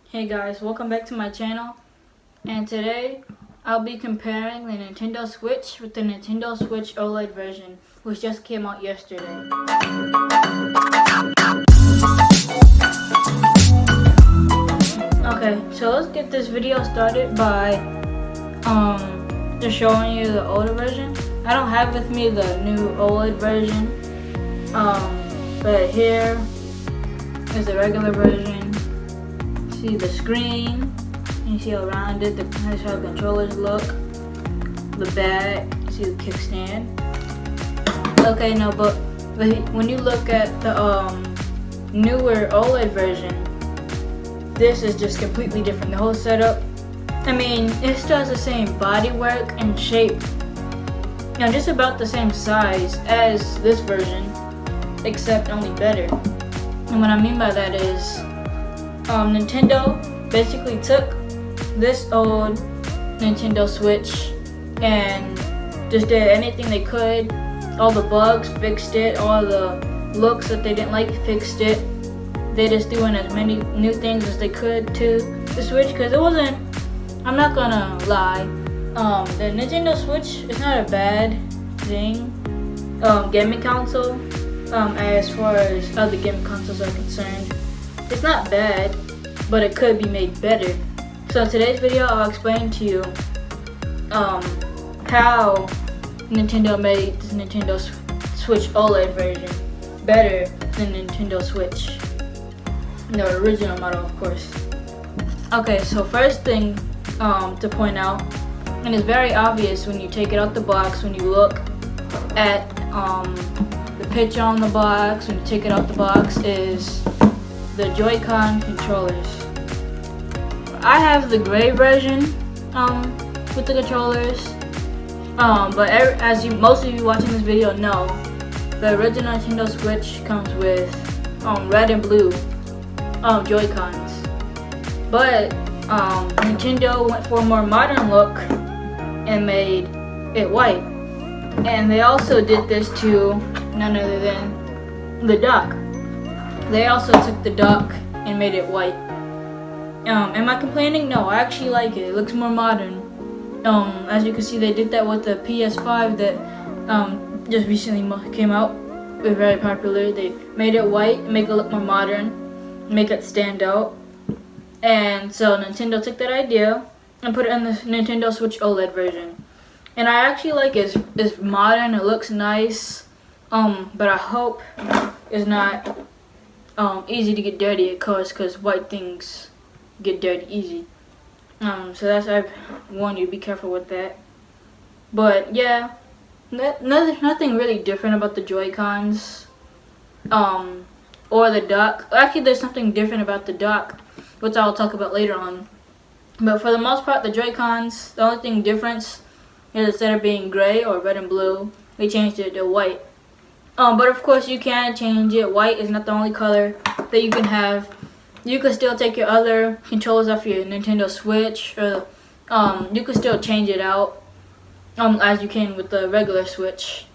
Hey guys, welcome back to my channel, and today I'll be comparing the Nintendo Switch with the Nintendo Switch OLED version, which just came out yesterday. Okay, so let's get this video started by just showing you the older version. I don't have with me the new OLED version, but here is the regular version. See the screen, you see around it, that's how the controllers look, the back, you see the kickstand. Okay, no, but when you look at the newer OLED version, this is just completely different. The whole setup, I mean, it still has the same bodywork and shape, you know, just about the same size as this version, except only better. And what I mean by that is, Nintendo basically took this old Nintendo Switch and just did anything they could. All the bugs, fixed it. All the looks that they didn't like, fixed it. They just doing as many new things as they could to the Switch, because it wasn't, I'm not gonna lie, the Nintendo Switch is not a bad thing, gaming console, as far as other gaming consoles are concerned. It's not bad, but it could be made better. So in today's video, I'll explain to you how Nintendo made this Nintendo Switch OLED version better than Nintendo Switch, the original model, of course. Okay, so first thing to point out, and it's very obvious when you take it out the box, when you look at the picture on the box, when you take it out the box, is the Joy-Con controllers. I have the gray version with the controllers, but as most of you watching this video know, the original Nintendo Switch comes with red and blue Joy-Cons. But Nintendo went for a more modern look and made it white. And they also did this to none other than the dock. They also took the dock and made it white. Am I complaining? No, I actually like it. It looks more modern. As you can see, they did that with the PS5 that just recently came out. It was very popular. They made it white, make it look more modern, make it stand out. And so Nintendo took that idea and put it in the Nintendo Switch OLED version. And I actually like it. It's modern, it looks nice, but I hope it's not easy to get dirty, of course, because white things get dirty easy. So that's, I warn you, be careful with that. But yeah, nothing really different about the Joy-Cons, or the dock. Actually, there's something different about the dock, which I'll talk about later on. But for the most part, the Joy-Cons, the only thing difference is instead of being gray or red and blue, they changed it to white. But of course you can change it. White is not the only color that you can have. You could still take your other controllers off your Nintendo Switch, or you could still change it out, as you can with the regular Switch,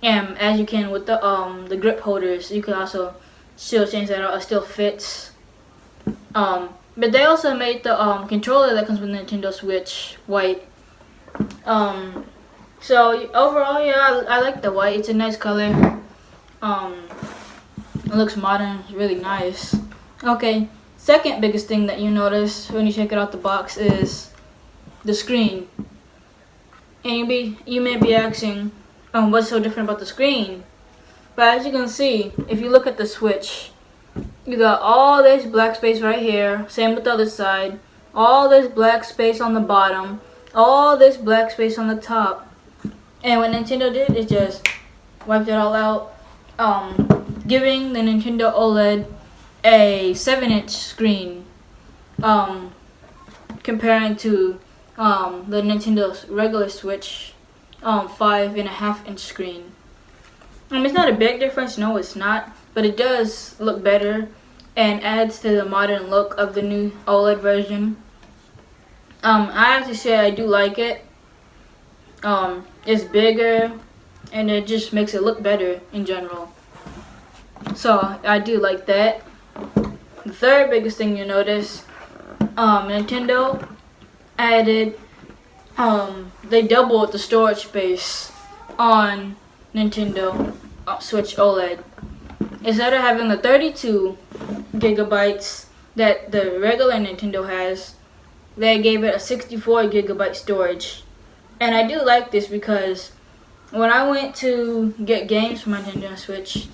and as you can with the grip holders. You could also still change that out. It still fits. But they also made the controller that comes with Nintendo Switch white. So overall, yeah, I like the white. It's a nice color. It looks modern. It's really nice. Okay, second biggest thing that you notice when you take it out the box is the screen. And you may be asking, what's so different about the screen? But as you can see, if you look at the Switch, you got all this black space right here. Same with the other side. All this black space on the bottom. All this black space on the top. And what Nintendo did is just wiped it all out, giving the Nintendo OLED a 7-inch screen, comparing to the Nintendo's regular Switch 5.5-inch screen. It's not a big difference, no it's not, but it does look better and adds to the modern look of the new OLED version. I have to say I do like it. It's bigger, and it just makes it look better in general. So I do like that. The third biggest thing you notice, Nintendo added, they doubled the storage space on Nintendo Switch OLED. Instead of having the 32 gigabytes that the regular Nintendo has, they gave it a 64 gigabyte storage. And I do like this because when I went to get games for my Nintendo Switch,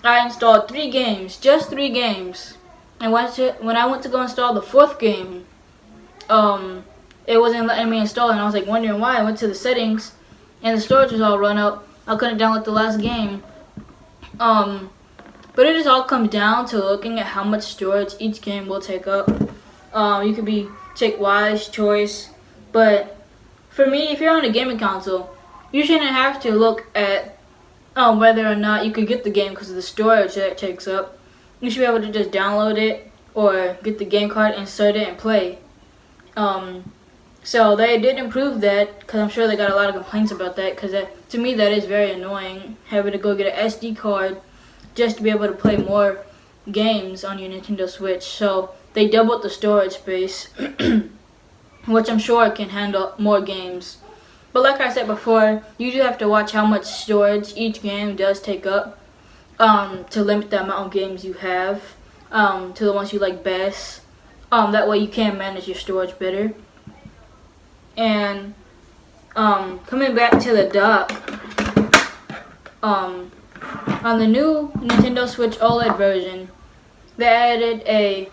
I installed 3 games, just 3 games. And when I went to go install the 4th game, it wasn't letting me install it, and I was like wondering why. I went to the settings, and the storage was all run up. I couldn't download the last game. But it just all comes down to looking at how much storage each game will take up. You could take wise choice, but for me, if you're on a gaming console, you shouldn't have to look at whether or not you could get the game because of the storage that it takes up. You should be able to just download it or get the game card, insert it, and play. So they did improve that, because I'm sure they got a lot of complaints about that, because to me that is very annoying, having to go get an SD card just to be able to play more games on your Nintendo Switch. So they doubled the storage space, which I'm sure can handle more games. But like I said before, you do have to watch how much storage each game does take up, to limit the amount of games you have, to the ones you like best. That way you can manage your storage better. And coming back to the dock, on the new Nintendo Switch OLED version, they added a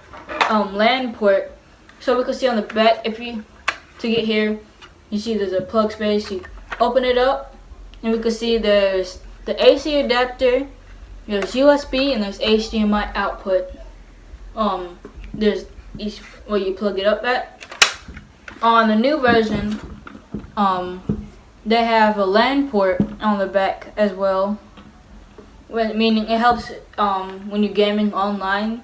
LAN port, so we can see on the back. To get here, you see there's a plug space. You open it up, and we can see there's the AC adapter, there's USB, and there's HDMI output. There's each where you plug it up at. On the new version, they have a LAN port on the back as well, meaning it helps when you're gaming online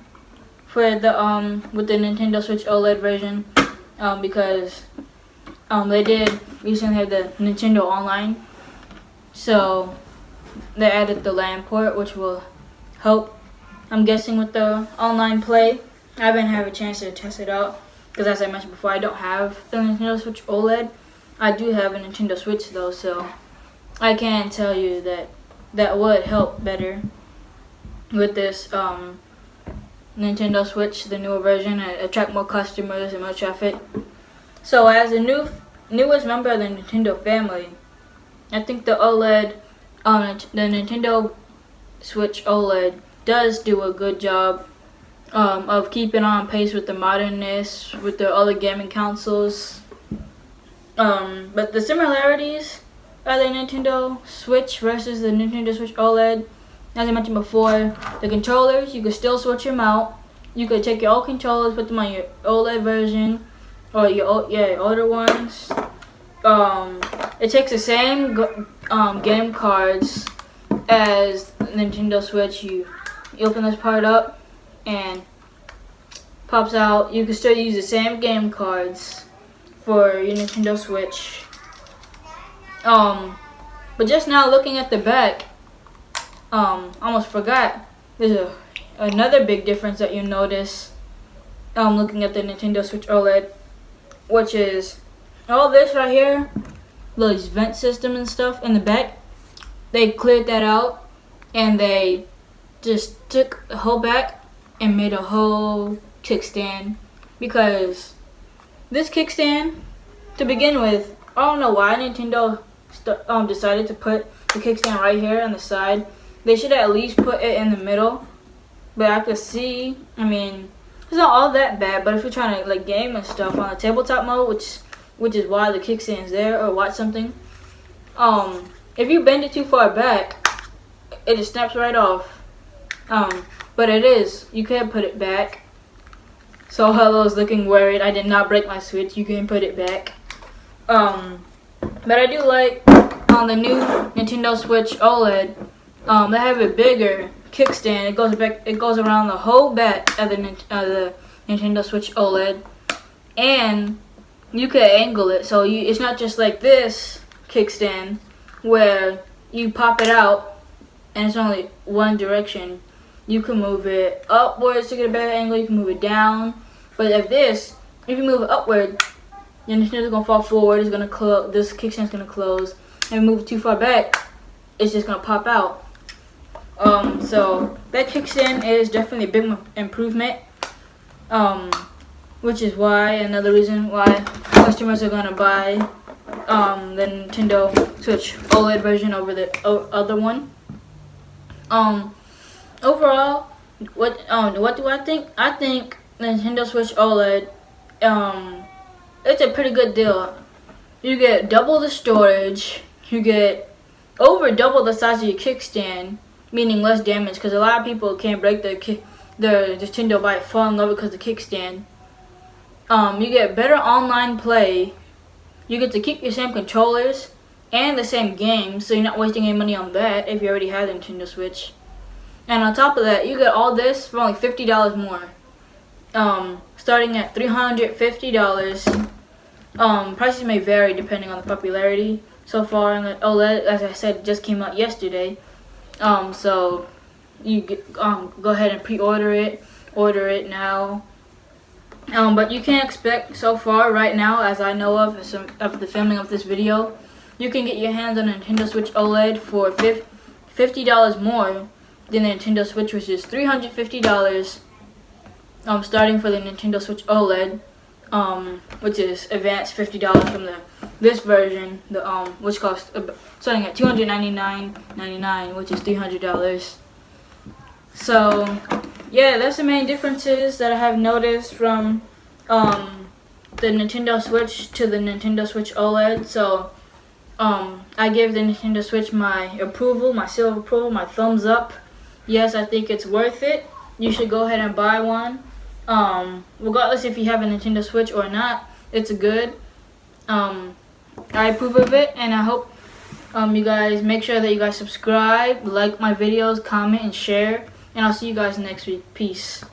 for the with the Nintendo Switch OLED version, because they did recently have the Nintendo Online, so they added the LAN port, which will help, I'm guessing, with the online play. I haven't had a chance to test it out, because as I mentioned before, I don't have the Nintendo Switch OLED. I do have a Nintendo Switch though, so I can tell you that would help better with this Nintendo Switch, the newer version, and attract more customers and more traffic. So as the newest member of the Nintendo family, I think the OLED, the Nintendo Switch OLED does do a good job of keeping on pace with the modernness with the other gaming consoles. But the similarities of the Nintendo Switch versus the Nintendo Switch OLED, as I mentioned before, the controllers, you could still switch them out. You could take your old controllers, put them on your OLED version, or your older ones. It takes the same game cards as Nintendo Switch. You open this part up and pops out. You can still use the same game cards for your Nintendo Switch. But just now looking at the back, almost forgot, there's another big difference that you notice looking at the Nintendo Switch OLED, which is all this right here, those vent system and stuff in the back. They cleared that out, and they just took the whole back and made a whole kickstand, because this kickstand, to begin with, I don't know why Nintendo decided to put the kickstand right here on the side. They should at least put it in the middle. But I could see, I mean, it's not all that bad, but if you're trying to like game and stuff on a tabletop mode, which is why the kickstand's there, or watch something, if you bend it too far back, it just snaps right off. But you can put it back. So Hello's looking worried. I did not break my Switch. You can put it back. But I do like on the new Nintendo Switch OLED, they have a bigger kickstand. It goes around the whole back of the Nintendo Switch OLED, and you can angle it. So it's not just like this kickstand where you pop it out and it's only one direction. You can move it upwards to get a better angle. You can move it down. But if you move it upward, your Nintendo's gonna fall forward. It's gonna close. This kickstand's gonna close. And move it too far back, it's just gonna pop out. So that kickstand is definitely a big improvement. Which is why another reason why customers are gonna buy the Nintendo Switch OLED version over the other one. Overall, what do I think? I think Nintendo Switch OLED, it's a pretty good deal. You get double the storage. You get over double the size of your kickstand, meaning less damage. Because a lot of people can't break their Nintendo by fall in love because of the kickstand. You get better online play. You get to keep your same controllers and the same games, so you're not wasting any money on that if you already had a Nintendo Switch. And on top of that, you get all this for only $50 more. Starting at $350. Prices may vary depending on the popularity. So far, in the OLED, as I said, just came out yesterday. So you go ahead and pre-order it. Order it now. But you can expect so far right now, as I know of the filming of this video, you can get your hands on a Nintendo Switch OLED for $50 more than the Nintendo Switch, which is $350. Starting for the Nintendo Switch OLED, which is advanced $50 from this version, which costs starting at $299.99, which is $300. So yeah, that's the main differences that I have noticed from the Nintendo Switch to the Nintendo Switch OLED. So I give the Nintendo Switch my approval, my seal of approval, my thumbs up. Yes, I think it's worth it. You should go ahead and buy one. Regardless if you have a Nintendo Switch or not, it's good. I approve of it, and I hope you guys make sure that you guys subscribe, like my videos, comment, and share. And I'll see you guys next week. Peace.